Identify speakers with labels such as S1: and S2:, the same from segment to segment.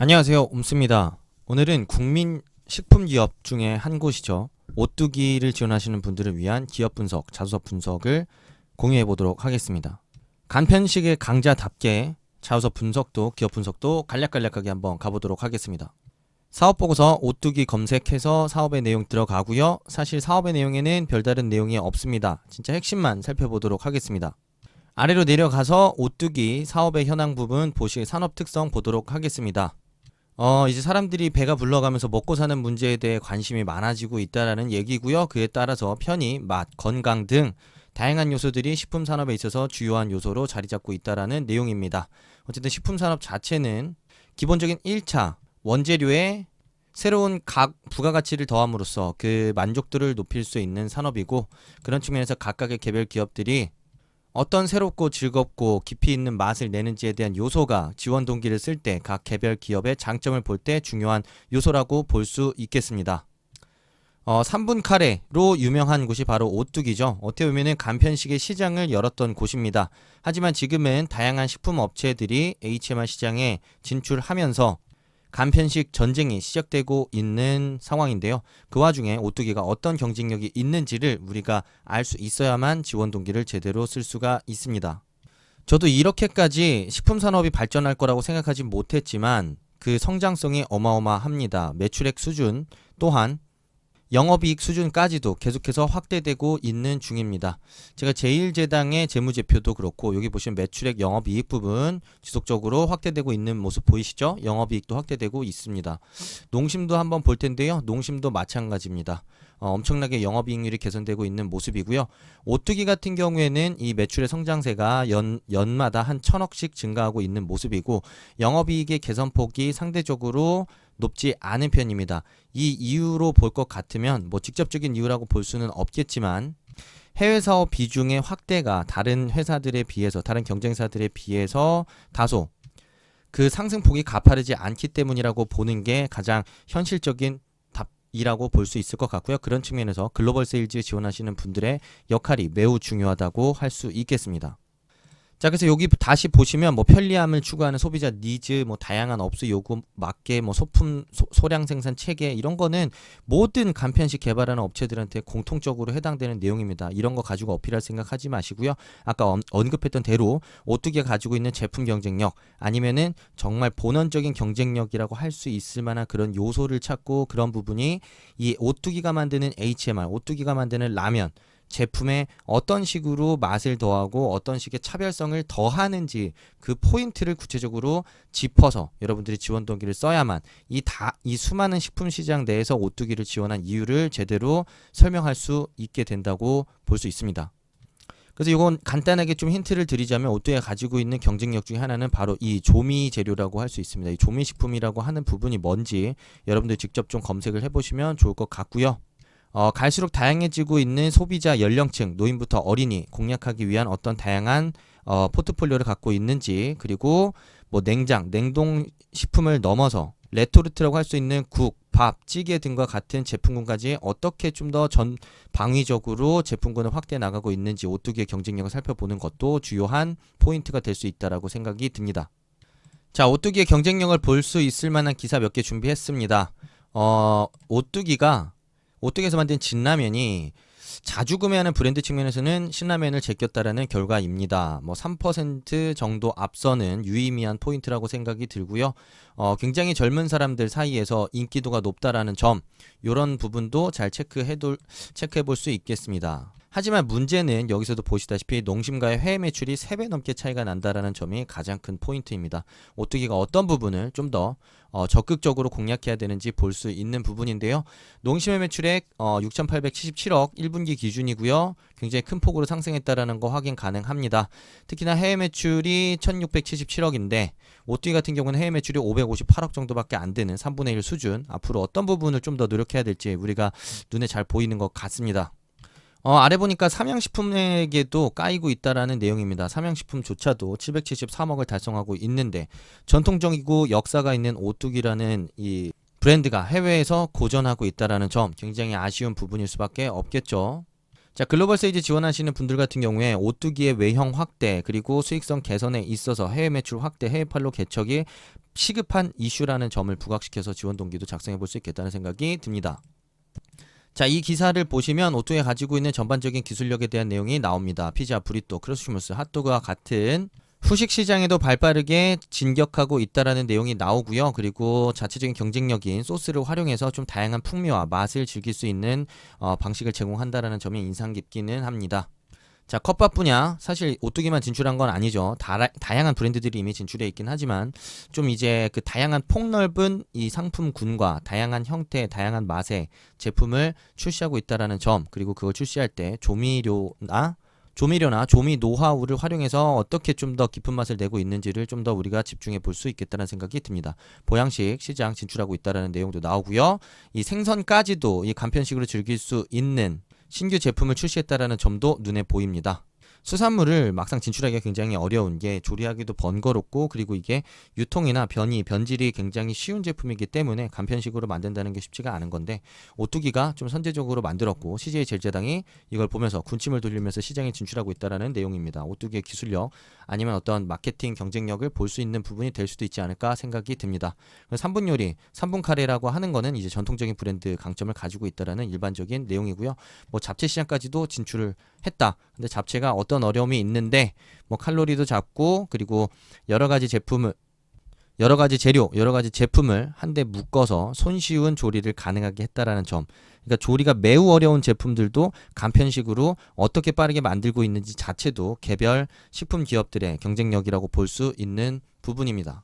S1: 안녕하세요, 옴스입니다. 오늘은 국민 식품기업 중에 한 곳이죠. 오뚜기를 지원하시는 분들을 위한 기업 분석, 자소서 분석을 공유해 보도록 하겠습니다. 간편식의 강자답게 자소서 분석도 기업 분석도 간략간략하게 한번 가보도록 하겠습니다. 사업보고서 오뚜기 검색해서 사업의 내용 들어가고요. 사실 사업의 내용에는 별다른 내용이 없습니다. 진짜 핵심만 살펴보도록 하겠습니다. 아래로 내려가서 오뚜기 사업의 현황 부분 보시 산업 특성 보도록 하겠습니다. 이제 사람들이 배가 불러가면서 먹고 사는 문제에 대해 관심이 많아지고 있다라는 얘기고요. 그에 따라서 편의, 맛, 건강 등 다양한 요소들이 식품 산업에 있어서 주요한 요소로 자리 잡고 있다라는 내용입니다. 어쨌든 식품 산업 자체는 기본적인 1차 원재료에 새로운 각 부가가치를 더함으로써 그 만족도를 높일 수 있는 산업이고, 그런 측면에서 각각의 개별 기업들이 어떤 새롭고 즐겁고 깊이 있는 맛을 내는지에 대한 요소가 지원 동기를 쓸 때 각 개별 기업의 장점을 볼 때 중요한 요소라고 볼 수 있겠습니다. 3분 카레로 유명한 곳이 바로 오뚜기죠. 어떻게 보면 간편식의 시장을 열었던 곳입니다. 하지만 지금은 다양한 식품 업체들이 HMR 시장에 진출하면서 간편식 전쟁이 시작되고 있는 상황인데요. 그 와중에 오뚜기가 어떤 경쟁력이 있는지를 우리가 알 수 있어야만 지원 동기를 제대로 쓸 수가 있습니다. 저도 이렇게까지 식품 산업이 발전할 거라고 생각하지 못했지만 그 성장성이 어마어마합니다. 매출액 수준 또한 영업이익 수준까지도 계속해서 확대되고 있는 중입니다. 제가 제1제당의 재무제표도 그렇고 여기 보시면 매출액 영업이익 부분 지속적으로 확대되고 있는 모습 보이시죠? 영업이익도 확대되고 있습니다. 농심도 한번 볼 텐데요. 농심도 마찬가지입니다. 엄청나게 영업이익률이 개선되고 있는 모습이고요. 오뚜기 같은 경우에는 이 매출의 성장세가 연마다 한 1000억씩 증가하고 있는 모습이고, 영업이익의 개선폭이 상대적으로 높지 않은 편입니다. 이 이유로 볼 것 같으면 직접적인 이유라고 볼 수는 없겠지만 해외 사업 비중의 확대가 다른 회사들에 비해서, 다른 경쟁사들에 비해서 다소 그 상승폭이 가파르지 않기 때문이라고 보는 게 가장 현실적인 답이라고 볼 수 있을 것 같고요. 그런 측면에서 글로벌 세일즈 지원하시는 분들의 역할이 매우 중요하다고 할 수 있겠습니다. 자, 그래서 여기 다시 보시면 편리함을 추구하는 소비자 니즈, 다양한 업소 요구 맞게 소품 소량 생산 체계, 이런 거는 모든 간편식 개발하는 업체들한테 공통적으로 해당되는 내용입니다. 이런 거 가지고 어필할 생각하지 마시고요. 아까 언급했던 대로 오뚜기가 가지고 있는 제품 경쟁력, 아니면은 정말 본원적인 경쟁력이라고 할 수 있을 만한 그런 요소를 찾고, 그런 부분이 이 오뚜기가 만드는 HMR, 오뚜기가 만드는 라면 제품에 어떤 식으로 맛을 더하고 어떤 식의 차별성을 더하는지 그 포인트를 구체적으로 짚어서 여러분들이 지원 동기를 써야만 이 수많은 식품 시장 내에서 오뚜기를 지원한 이유를 제대로 설명할 수 있게 된다고 볼 수 있습니다. 그래서 이건 간단하게 좀 힌트를 드리자면, 오뚜기가 가지고 있는 경쟁력 중에 하나는 바로 이 조미 재료라고 할 수 있습니다. 이 조미 식품이라고 하는 부분이 뭔지 여러분들 직접 좀 검색을 해보시면 좋을 것 같고요. 갈수록 다양해지고 있는 소비자 연령층, 노인부터 어린이 공략하기 위한 어떤 다양한 포트폴리오를 갖고 있는지, 그리고 냉동 식품을 넘어서 레토르트라고 할 수 있는 국, 밥, 찌개 등과 같은 제품군까지 어떻게 좀 더 방위적으로 제품군을 확대해 나가고 있는지 오뚜기의 경쟁력을 살펴보는 것도 주요한 포인트가 될 수 있다라고 생각이 듭니다. 자, 오뚜기의 경쟁력을 볼 수 있을 만한 기사 몇 개 준비했습니다. 오뚜기에서 만든 진라면이 자주 구매하는 브랜드 측면에서는 신라면을 제꼈다라는 결과입니다. 3% 정도 앞서는 유의미한 포인트라고 생각이 들고요. 굉장히 젊은 사람들 사이에서 인기도가 높다라는 점, 이런 부분도 잘 체크해 볼 수 있겠습니다. 하지만 문제는 여기서도 보시다시피 농심과의 해외 매출이 3배 넘게 차이가 난다라는 점이 가장 큰 포인트입니다. 오뚜기가 어떤 부분을 좀 더 적극적으로 공략해야 되는지 볼 수 있는 부분인데요. 농심의 매출액 6,877억 1분기 기준이고요. 굉장히 큰 폭으로 상승했다라는 거 확인 가능합니다. 특히나 해외 매출이 1,677억인데 오뚜기 같은 경우는 해외 매출이 558억 정도밖에 안 되는 3분의 1 수준. 앞으로 어떤 부분을 좀 더 노력해야 될지 우리가 눈에 잘 보이는 것 같습니다. 아래 보니까 삼양식품에게도 까이고 있다라는 내용입니다. 삼양식품조차도 773억을 달성하고 있는데, 전통적이고 역사가 있는 오뚜기라는 이 브랜드가 해외에서 고전하고 있다라는 점, 굉장히 아쉬운 부분일 수밖에 없겠죠. 자, 글로벌 세일즈 지원하시는 분들 같은 경우에 오뚜기의 외형 확대 그리고 수익성 개선에 있어서 해외 매출 확대, 해외 판로 개척이 시급한 이슈라는 점을 부각시켜서 지원 동기도 작성해 볼 수 있겠다는 생각이 듭니다. 자, 이 기사를 보시면 오뚜기가 가지고 있는 전반적인 기술력에 대한 내용이 나옵니다. 피자, 브리또, 크로스슈무스, 핫도그와 같은 후식 시장에도 발빠르게 진격하고 있다라는 내용이 나오고요. 그리고 자체적인 경쟁력인 소스를 활용해서 좀 다양한 풍미와 맛을 즐길 수 있는 방식을 제공한다라는 점이 인상 깊기는 합니다. 자, 컵밥 분야 사실 오뚜기만 진출한 건 아니죠. 다양한 브랜드들이 이미 진출해 있긴 하지만 좀 이제 그 다양한 폭넓은 이 상품군과 다양한 형태, 다양한 맛의 제품을 출시하고 있다라는 점, 그리고 그걸 출시할 때 조미료나 조미 노하우를 활용해서 어떻게 좀 더 깊은 맛을 내고 있는지를 좀 더 우리가 집중해 볼 수 있겠다는 생각이 듭니다. 보양식 시장 진출하고 있다라는 내용도 나오고요. 이 생선까지도 이 간편식으로 즐길 수 있는 신규 제품을 출시했다라는 점도 눈에 보입니다. 수산물을 막상 진출하기가 굉장히 어려운 게 조리하기도 번거롭고, 그리고 이게 유통이나 변질이 굉장히 쉬운 제품이기 때문에 간편식으로 만든다는 게 쉽지가 않은 건데, 오뚜기가 좀 선제적으로 만들었고 CJ 제일제당이 이걸 보면서 군침을 돌리면서 시장에 진출하고 있다는 내용입니다. 오뚜기의 기술력 아니면 어떤 마케팅 경쟁력을 볼 수 있는 부분이 될 수도 있지 않을까 생각이 듭니다. 3분 요리, 3분 카레라고 하는 거는 이제 전통적인 브랜드 강점을 가지고 있다는 일반적인 내용이고요. 뭐 잡채 시장까지도 진출을 했다. 근데 잡채가 어떤 어려움이 있는데 뭐 칼로리도 작고, 그리고 여러 가지 재료, 여러 가지 제품을 한데 묶어서 손쉬운 조리를 가능하게 했다라는 점. 그러니까 조리가 매우 어려운 제품들도 간편식으로 어떻게 빠르게 만들고 있는지 자체도 개별 식품 기업들의 경쟁력이라고 볼 수 있는 부분입니다.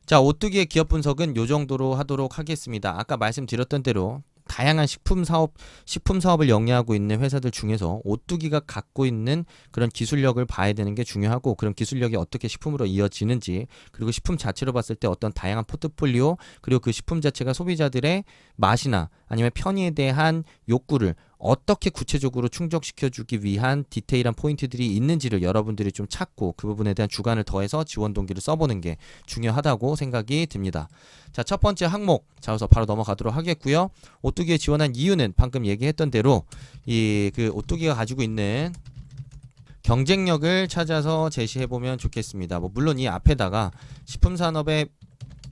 S1: 자, 오뚜기의 기업 분석은 요 정도로 하도록 하겠습니다. 아까 말씀드렸던 대로 다양한 식품 사업을 영위하고 있는 회사들 중에서 오뚜기가 갖고 있는 그런 기술력을 봐야 되는 게 중요하고, 그런 기술력이 어떻게 식품으로 이어지는지, 그리고 식품 자체로 봤을 때 어떤 다양한 포트폴리오, 그리고 그 식품 자체가 소비자들의 맛이나 아니면 편의에 대한 욕구를 어떻게 구체적으로 충족시켜주기 위한 디테일한 포인트들이 있는지를 여러분들이 좀 찾고 그 부분에 대한 주관을 더해서 지원 동기를 써보는 게 중요하다고 생각이 듭니다. 자, 첫 번째 항목 자우서 바로 넘어가도록 하겠고요. 오뚜기에 지원한 이유는 방금 얘기했던 대로 그 오뚜기가 가지고 있는 경쟁력을 찾아서 제시해보면 좋겠습니다. 뭐 물론 이 앞에다가 식품산업의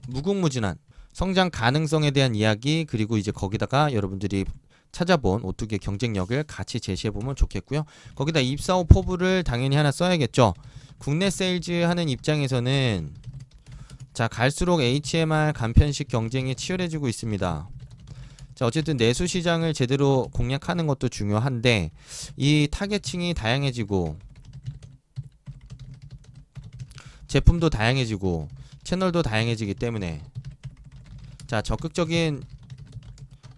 S1: 무궁무진한 성장 가능성에 대한 이야기, 그리고 이제 거기다가 여러분들이 찾아본 오뚜기의 경쟁력을 같이 제시해보면 좋겠고요. 거기다 입사후 포부를 당연히 하나 써야겠죠. 국내 세일즈 하는 입장에서는 자, 갈수록 HMR 간편식 경쟁이 치열해지고 있습니다. 자, 어쨌든 내수 시장을 제대로 공략하는 것도 중요한데, 이 타겟층이 다양해지고 제품도 다양해지고 채널도 다양해지기 때문에 자, 적극적인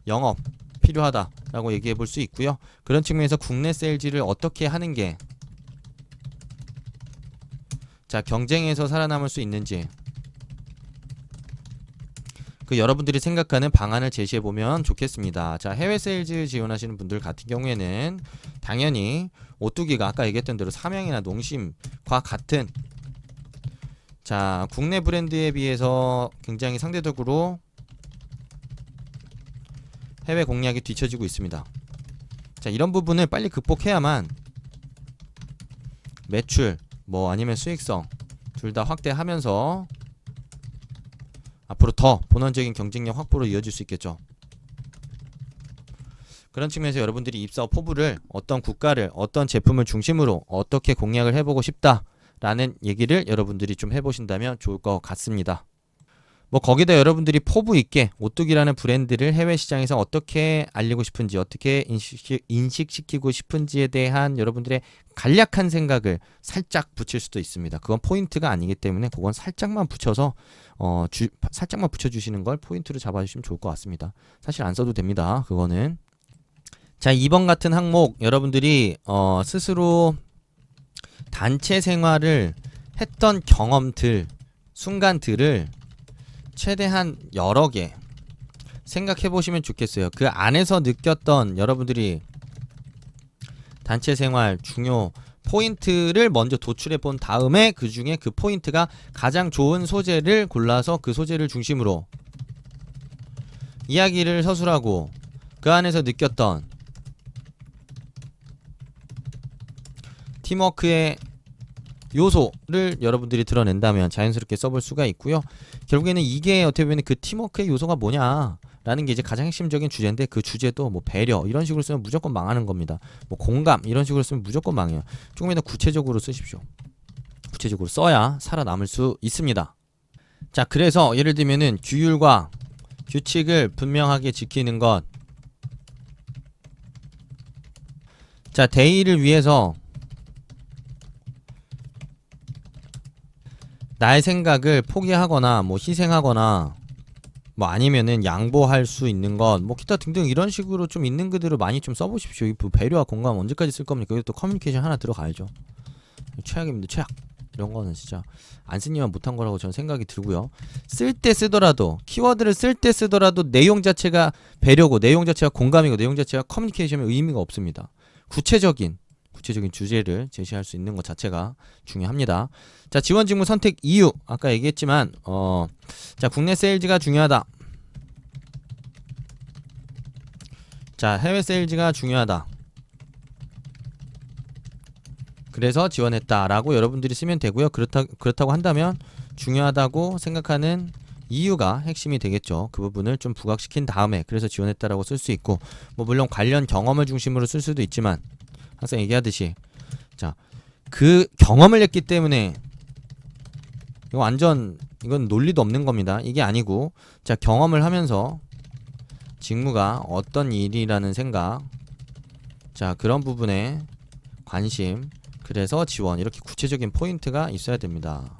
S1: 영업 필요하다라고 얘기해 볼 수 있고요. 그런 측면에서 국내 세일즈를 어떻게 하는 게 자, 경쟁에서 살아남을 수 있는지 그 여러분들이 생각하는 방안을 제시해 보면 좋겠습니다. 자, 해외 세일즈 지원하시는 분들 같은 경우에는 당연히 오뚜기가 아까 얘기했던 대로 삼양이나 농심과 같은 자, 국내 브랜드에 비해서 굉장히 상대적으로 해외 공략이 뒤처지고 있습니다. 자, 이런 부분을 빨리 극복해야만 매출 뭐 아니면 수익성 둘 다 확대하면서 앞으로 더 본원적인 경쟁력 확보로 이어질 수 있겠죠. 그런 측면에서 여러분들이 입사 후 포부를 어떤 국가를 어떤 제품을 중심으로 어떻게 공략을 해보고 싶다라는 얘기를 여러분들이 좀 해보신다면 좋을 것 같습니다. 뭐 거기다 여러분들이 포부 있게 오뚜기라는 브랜드를 해외 시장에서 어떻게 알리고 싶은지, 어떻게 인식시키고 싶은지에 대한 여러분들의 간략한 생각을 살짝 붙일 수도 있습니다. 그건 포인트가 아니기 때문에 그건 살짝만 붙여서 살짝만 붙여주시는 걸 포인트로 잡아주시면 좋을 것 같습니다. 사실 안 써도 됩니다. 그거는. 자, 2번 같은 항목 여러분들이 스스로 단체 생활을 했던 경험들, 순간들을 최대한 여러 개 생각해 보시면 좋겠어요. 그 안에서 느꼈던 여러분들이 단체 생활 중요 포인트를 먼저 도출해 본 다음에 그 중에 그 포인트가 가장 좋은 소재를 골라서 그 소재를 중심으로 이야기를 서술하고 그 안에서 느꼈던 팀워크의 요소를 여러분들이 드러낸다면 자연스럽게 써볼 수가 있고요. 결국에는 이게 어떻게 보면 그 팀워크의 요소가 뭐냐 라는 게 이제 가장 핵심적인 주제인데, 그 주제도 뭐 배려 이런 식으로 쓰면 무조건 망하는 겁니다. 뭐 공감 이런 식으로 쓰면 무조건 망해요. 조금이더 구체적으로 쓰십시오. 구체적으로 써야 살아남을 수 있습니다. 자, 그래서 예를 들면은 규율과 규칙을 분명하게 지키는 것. 자, 대의를 위해서 나의 생각을 포기하거나 뭐 희생하거나 뭐 아니면은 양보할 수 있는 것, 뭐 기타 등등 이런 식으로 좀 있는 그대로 많이 좀 써보십시오. 이 배려와 공감 언제까지 쓸 겁니까? 여기 또 커뮤니케이션 하나 들어가야죠. 최악입니다. 최악. 이런 거는 진짜 안 쓰니만 못한 거라고 저는 생각이 들고요. 쓸 때 쓰더라도, 키워드를 쓸 때 쓰더라도 내용 자체가 배려고, 내용 자체가 공감이고, 내용 자체가 커뮤니케이션의 의미가 없습니다. 구체적인 주제를 제시할 수 있는 것 자체가 중요합니다. 자, 지원 직무 선택 이유 아까 얘기했지만 자, 국내 세일즈가 중요하다. 자, 해외 세일즈가 중요하다. 그래서 지원했다라고 여러분들이 쓰면 되고요. 그렇다고 한다면 중요하다고 생각하는 이유가 핵심이 되겠죠. 그 부분을 좀 부각시킨 다음에 그래서 지원했다라고 쓸 수 있고, 뭐 물론 관련 경험을 중심으로 쓸 수도 있지만 항상 얘기하듯이, 자, 그 경험을 했기 때문에 이건 논리도 없는 겁니다. 이게 아니고, 자, 경험을 하면서 직무가 어떤 일이라는 생각, 자, 그런 부분에 관심, 그래서 지원, 이렇게 구체적인 포인트가 있어야 됩니다.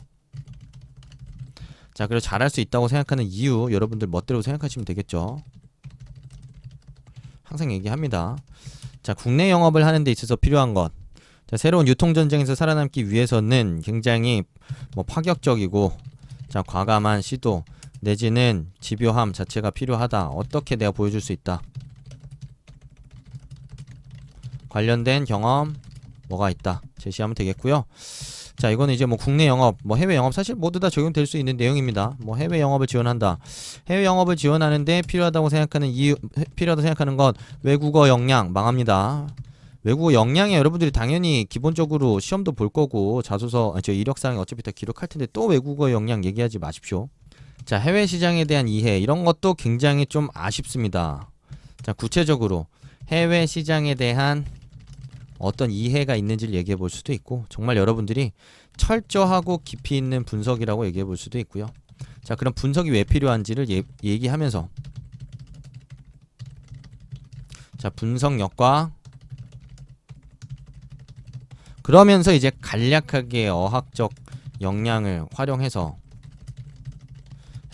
S1: 자, 그리고 잘할 수 있다고 생각하는 이유, 여러분들 멋대로 생각하시면 되겠죠. 항상 얘기합니다. 자, 국내 영업을 하는 데 있어서 필요한 것. 자, 새로운 유통전쟁에서 살아남기 위해서는 굉장히 뭐 파격적이고, 자, 과감한 시도 내지는 집요함 자체가 필요하다. 어떻게 내가 보여줄 수 있다. 관련된 경험 뭐가 있다. 제시하면 되겠고요. 자, 이거는 이제 뭐 국내 영업, 뭐 해외 영업 사실 모두 다 적용될 수 있는 내용입니다. 뭐 해외 영업을 지원한다. 해외 영업을 지원하는데 필요하다고 생각하는 이유, 필요하다고 생각하는 것, 외국어 역량 망합니다. 외국어 역량에 여러분들이 당연히 기본적으로 시험도 볼 거고 자소서, 이력사항에 어차피 다 기록할 텐데 또 외국어 역량 얘기하지 마십시오. 자, 해외 시장에 대한 이해 이런 것도 굉장히 좀 아쉽습니다. 자, 구체적으로 해외 시장에 대한 어떤 이해가 있는지를 얘기해 볼 수도 있고, 정말 여러분들이 철저하고 깊이 있는 분석이라고 얘기해 볼 수도 있고요. 자, 그럼 분석이 왜 필요한지를 얘기하면서, 자, 분석력과 그러면서 이제 간략하게 어학적 역량을 활용해서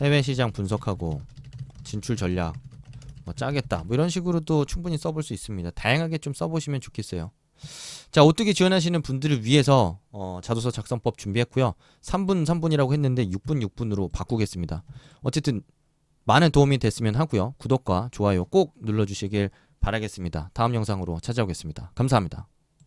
S1: 해외 시장 분석하고 진출 전략 뭐 짜겠다, 뭐 이런 식으로도 충분히 써볼 수 있습니다. 다양하게 좀 써보시면 좋겠어요. 자, 오뚜기 지원하시는 분들을 위해서 자소서 작성법 준비했고요. 3분 3분이라고 했는데 6분 6분으로 바꾸겠습니다. 어쨌든 많은 도움이 됐으면 하고요. 구독과 좋아요 꼭 눌러주시길 바라겠습니다. 다음 영상으로 찾아오겠습니다. 감사합니다.